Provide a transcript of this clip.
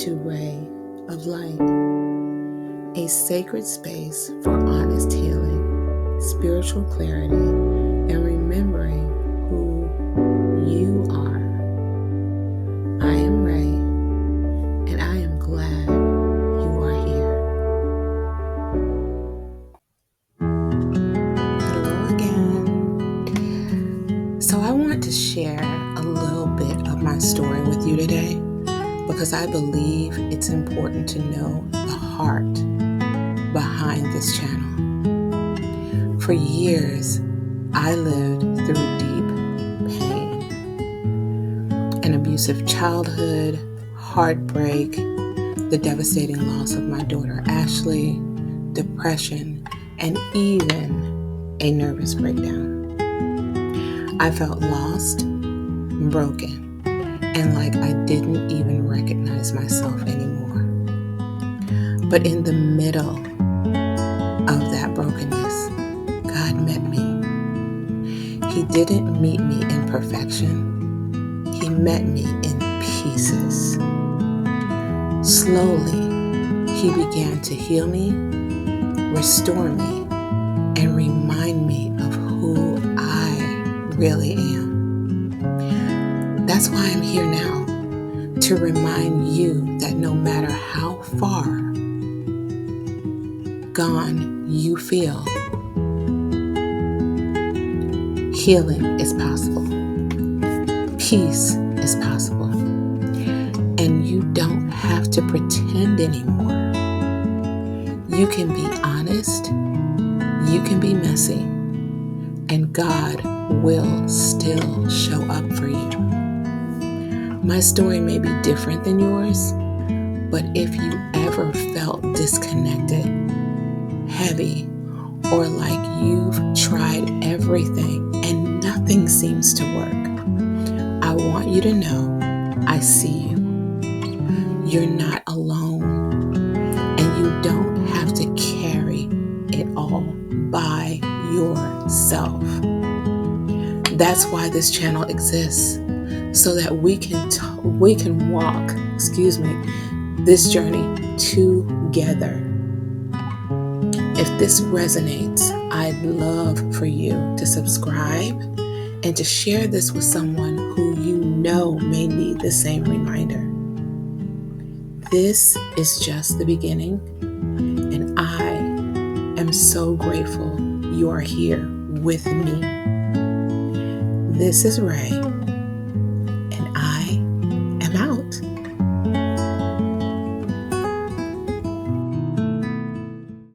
to Ray of Light, a sacred space for honest healing, spiritual clarity, and remembering who you are. I am Ray, and I am glad you are here. Hello again. So I want to share a little bit of my story with you today because I believe it's important to know the heart behind this channel. For years, I lived through deep pain, an abusive childhood, heartbreak, the devastating loss of my daughter Ashley, depression, and even a nervous breakdown. I felt lost, broken, and like I didn't even recognize myself anymore. But in the middle of that brokenness, God met me. He didn't meet me in perfection. He met me in pieces. Slowly, He began to heal me, restore me, and remind me of who I really am. That's why I'm here now, to remind you that no matter how far gone you feel, healing is possible. Peace is possible. And you don't have to pretend anymore. You can be honest, you can be messy, and God will still show up for you. My story may be different than yours, but if you ever felt disconnected, heavy, or like you've tried everything and nothing seems to work, I want you to know I see you. You're not alone, and you don't have to carry it all by yourself. That's why this channel exists, so that we can walk, this journey together. If this resonates, I'd love for you to subscribe and to share this with someone who you know may need the same reminder. This is just the beginning, and I am so grateful you are here with me. This is Ray.